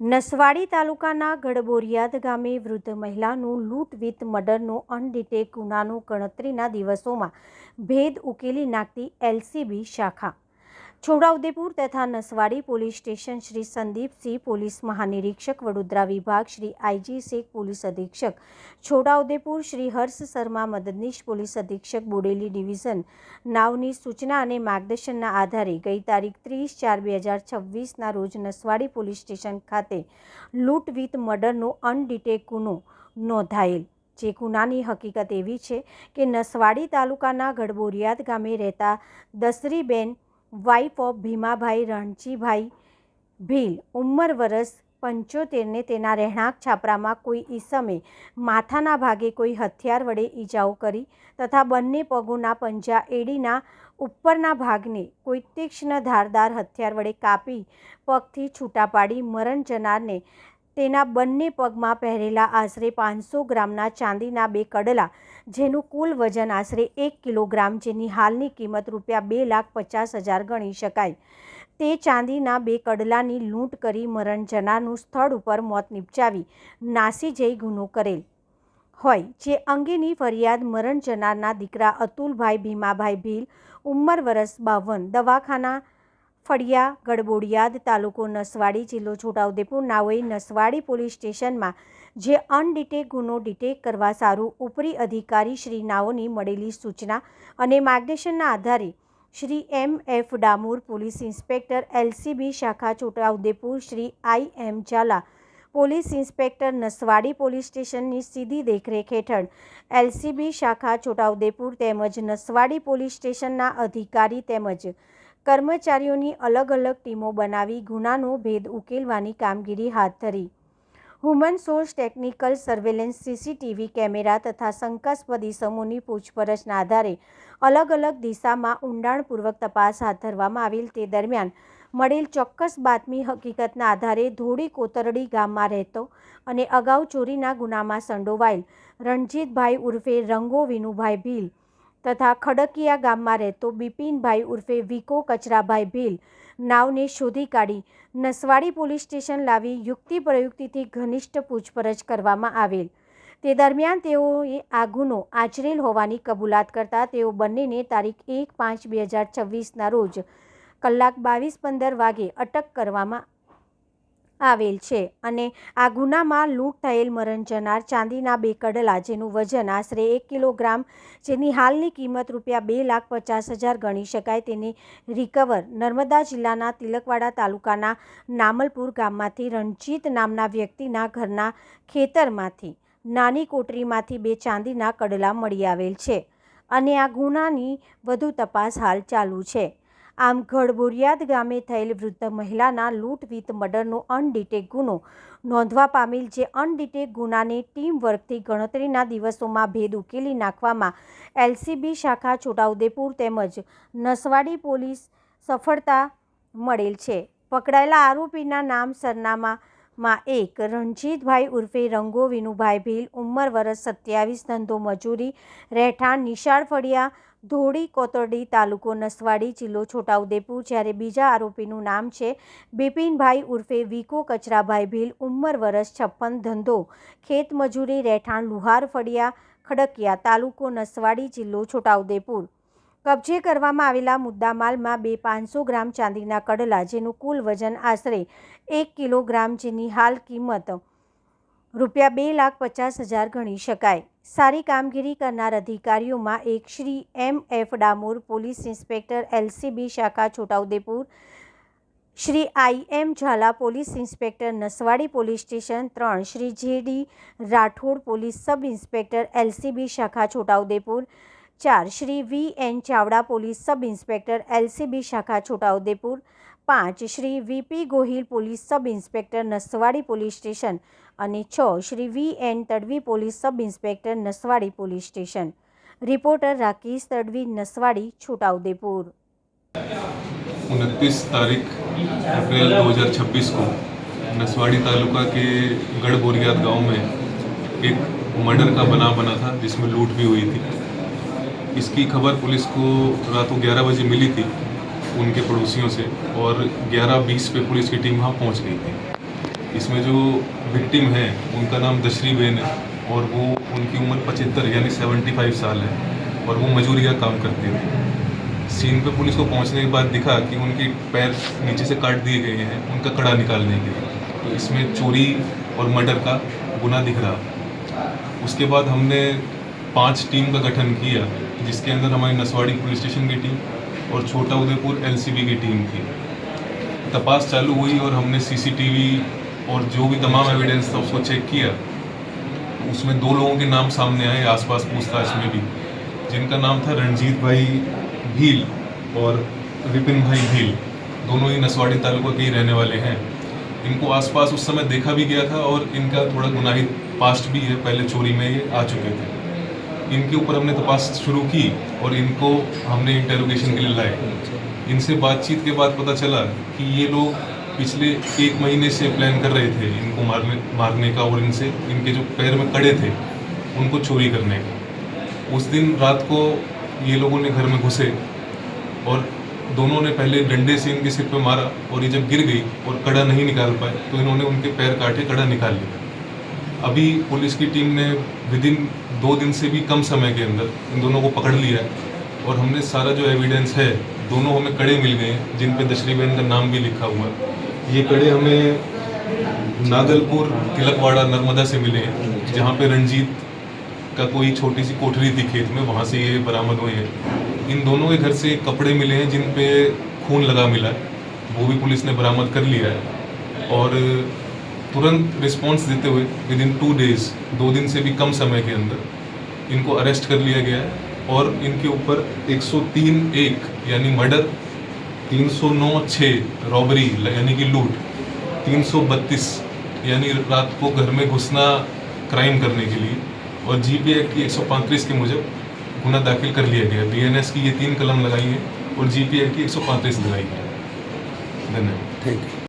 નસવાડી તાલુકાના ગડબોરિયાદ ગામે વૃદ્ધ મહિલાનું લૂંટ વિથ મર્ડરનો અનડિટેક ગુનાનો ગણતરીના દિવસોમાં ભેદ ઉકેલી નાખતી એલસીબી શાખા છોટાઉદેપુર તથા Naswadi police station Shri Sandeepsinh police મહાનિરીક્ષક વડોદરા વિભાગ શ્રી આઈજી શેખ પોલીસ અધિક્ષક છોટાઉદેપુર શ્રી હર્ષ શર્મા મદદનીશ પોલીસ અધિક્ષક બોડેલી ડિવિઝન નાવની સૂચના અને માર્ગદર્શનના આધારે ગઈ તારીખ 30/4/2026ના રોજ નસવાડી પોલીસ સ્ટેશન ખાતે લૂંટ વિથ મર્ડરનો અનડિટેક ગુનો નોંધાયેલ। જે ગુનાની હકીકત એવી છે કે નસવાડી તાલુકાના ગડબોરિયાદ ગામે રહેતા દસરીબેન વાઇફ ઓફ ભીમાભાઈ રણજીભાઈ ભીલ ઉંમર વર્ષ 75ને તેના રહેણાંક છાપરામાં કોઈ ઈસમે માથાના ભાગે કોઈ હથિયાર વડે ઈજાઓ કરી તથા બંને પગોના પંજા એડીના ઉપરના ભાગને કોઈ તીક્ષ્ણ ધારદાર હથિયાર વડે કાપી પગથી છૂટા પાડી મરણ જનારને તેના બંને પગમાં પહેરેલા આશરે 500 ગ્રામના ચાંદીના 2 કડલા જેનું કુલ વજન આશરે 1 કિલોગ્રામ જેની હાલની કિંમત ₹2,50,000 ગણી શકાય તે ચાંદીના 2 કડલાની લૂંટ કરી મરણ જનારનું સ્થળ ઉપર મોત નિપજાવી નાસી જઈ ગુનો કરેલ હોય જે અંગેની ફરિયાદ મરણ જનારના દીકરા અતુલભાઈ ભીમાભાઈ ભીલ ઉંમર વર્ષ 52 દવાખાના ફળિયા ગડબોડિયાદ તાલુકો નસવાડી જિલ્લો છોટાઉદેપુર નાઓએ નસવાડી પોલીસ સ્ટેશનમાં જે અનડિટેક ગુનો ડિટેક કરવા સારું ઉપરી અધિકારી શ્રી નાઓની મળેલી સૂચના અને માર્ગદર્શનના આધારે Shri M.F. Damor police inspector LCB શાખા Chhota Udepur Shri I.M. Zala police inspector Naswadi police સ્ટેશનની સીધી દેખરેખ હેઠળ એલસીબી શાખા છોટાઉદેપુર તેમજ નસવાડી પોલીસ સ્ટેશનના અધિકારી તેમજ કર્મચારીઓની અલગ અલગ ટીમો બનાવી ગુનાનો ભેદ ઉકેલવાની કામગીરી હાથ ધરી। Human source technical surveillance CCTV camera તથા શંકાસ્પદ ઇસમોની પૂછપરછના આધારે અલગ અલગ દિશામાં ઊંડાણપૂર્વક તપાસ હાથ ધરવામાં આવેલ। તે દરમિયાન મળેલ ચોક્કસ બાતમી હકીકતના આધારે ધોળી કોતરડી ગામમાં રહેતો અને અગાઉ ચોરીના ગુનામાં સંડોવાયેલ રણજીતભાઈ ઉર્ફે રંગો વિનુભાઈ ભીલ તથા ખડકિયા ગામમાં રહેતો બિપિનભાઈ ઉર્ફે વિકો કચરાભાઈ ભીલ નાવને શોધી કાઢી નસવાડી પોલીસ સ્ટેશન લાવી યુક્તિ પ્રયુક્તિથી ઘનિષ્ઠ પૂછપરછ કરવામાં આવેલ। તે દરમિયાન તેઓએ આ ગુનો આચરેલ હોવાની કબૂલાત કરતા તેઓ બંનેને તારીખ 1/5/2026ના રોજ કલાક 22:15 વાગે અટક કરવામાં આવેલ છે અને આ ગુનામાં લૂંટ થયેલ મરણ જનાર ચાંદીના 2 કડલા જેનું વજન આશરે 1 કિલોગ્રામ જેની હાલની કિંમત ₹2,50,000 ગણી શકાય તેને રિકવર નર્મદા જિલ્લાના તિલકવાડા તાલુકાના નામલપુર ગામમાંથી રણજીત નામના વ્યક્તિના ઘરના ખેતરમાંથી નાની કોટરીમાંથી 2 ચાંદીના કડલા મળી આવેલ છે અને આ ગુનાની વધુ તપાસ હાલ ચાલુ છે। આમ ગડબોરિયાદ ગામે થયેલ વૃદ્ધ મહિલાના લૂંટ વિથ મર્ડરનો અનડિટેક ગુનો નોંધવા પામેલ જે અનડિટેક ગુનાને ટીમ વર્કથી ગણતરીના દિવસોમાં ભેદ ઉકેલી નાખવામાં એલસીબી શાખા છોટાઉદેપુર તેમજ નસવાડી પોલીસ સફળતા મળેલ છે। પકડાયેલા આરોપીના નામ સરનામામાં 1 રણજીતભાઈ ઉર્ફે રંગો વિનુભાઈ ભીલ ઉંમર વર્ષ 27 ધંધો મજૂરી રહેઠાણ નિશાળ ફળિયા ધોળી કોતરડી તાલુકો નસવાડી જિલ્લો છોટાઉદેપુર જ્યારે બીજા આરોપીનું નામ છે બિપિનભાઈ ઉર્ફે વિકો કચરાભાઈ ભીલ ઉંમર વર્ષ 56 ધંધો ખેત મજૂરી રહેઠાણ લુહાર ફળિયા ખડકિયા તાલુકો નસવાડી જિલ્લો છોટાઉદેપુર। કબજે કરવામાં આવેલા મુદ્દામાલમાં 2 500 ગ્રામ ચાંદીના કડલા જેનું કુલ વજન આશરે 1 કિલોગ્રામ જેની હાલ કિંમત ₹2,50,000 ગણી શકાય। સારી કામગીરી કરનાર અધિકારીઓમાં એક Shri M.F. Damor police inspector LCB શાખા Chhota Udepur Shri I.M. Zala police inspector Naswadi police station 3 Shri J.D. Rathod police sub inspector LCB શાખા Chhota Udepur 4 Shri V.N. Chavda police sub inspector LCB શાખા Chhota Udepur 5 Shri V.P. Gohil police sub inspector Naswadi police station અને 6 Shri V.N. Tadvi police sub inspector Naswadi police station. Reporter Rakesh Tadvi Naswadi Chhota Udepur. 29 तारीख अप्रैल 2026 को नसवाड़ी तालुका के गड़बोरियाद गांव में एक मर्डर का बनाव बना था जिसमें लूट भी हुई थी। इसकी खबर पुलिस को रात 11 बजे मिली थी उनके पड़ोसियों से और 11:20 पे पुलिस की टीम वहाँ पहुँच गई थी। इसमें जो विक्टिम है उनका नाम दशरी बेन है और वो उनकी उम्र 75 यानी 75 साल है और वो मजूरी का काम करते थे। सीन पे पुलिस को पहुंचने के बाद दिखा कि उनके पैर नीचे से काट दिए गए हैं उनका कड़ा निकालने के लिए, तो इसमें चोरी और मर्डर का गुना दिख रहा। उसके बाद हमने 5 टीम का गठन किया जिसके अंदर हमारी नसवाड़ी पुलिस स्टेशन की टीम और छोटा उदयपुर LCB की टीम थी। तपास चालू हुई और हमने CCTV और जो भी तमाम एविडेंस था उसको चेक किया। उसमें 2 लोगों के नाम सामने आए आसपास पूछताछ में भी, जिनका नाम था रणजीत भाई भील और विपिन भाई भील, दोनों ही नसवाड़ी तालुका के ही रहने वाले हैं। इनको आसपास उस समय देखा भी गया था और इनका थोड़ा गुनाहित पास्ट भी है, पहले चोरी में ये आ चुके थे। इनके ऊपर हमने तपास शुरू की और इनको हमने इंटेरोगेशन के लिए लाए। इनसे बातचीत के बाद पता चला कि ये लोग पिछले 1 महीने से प्लान कर रहे थे इनको मारने का और इनके जो पैर में कड़े थे उनको चोरी करने का। उस दिन रात को ये लोगों ने घर में घुसे और दोनों ने पहले डंडे से इनके सिर पे मारा और ये जब गिर गई और कड़ा नहीं निकाल पाए तो इन्होंने उनके पैर काटे, कड़ा निकाल लिया। अभी पुलिस की टीम ने विदिन 2 दिन से भी कम समय के अंदर इन दोनों को पकड़ लिया है और हमने सारा जो एविडेंस है, दोनों हमें कड़े मिल गए हैं जिन पे दशरी बेन का नाम भी लिखा हुआ है। ये कड़े हमें नागलपुर तिलकवाड़ा नर्मदा से मिले हैं, जहाँ पे रंजीत का कोई छोटी सी कोठरी थी खेत में, वहाँ से ये बरामद हुए हैं। इन दोनों के घर से कपड़े मिले हैं जिन पे खून लगा मिला है, वो भी पुलिस ने बरामद कर लिया है और तुरंत रिस्पांस देते हुए विदिन 2 डेज, 2 दिन से भी कम समय के अंदर इनको अरेस्ट कर लिया गया है और इनके ऊपर 103(1) यानी मर्डर, 309(6) रॉबरी यानी कि लूट, 332 यानी रात को घर में घुसना क्राइम करने के लिए और GP एक्ट की 135 के मुजब गुना दाखिल कर लिया गया। BNS की ये 3 कलम लगाई है और GP एक्ट की 135 लगाई है। धन्यवाद। Thank you.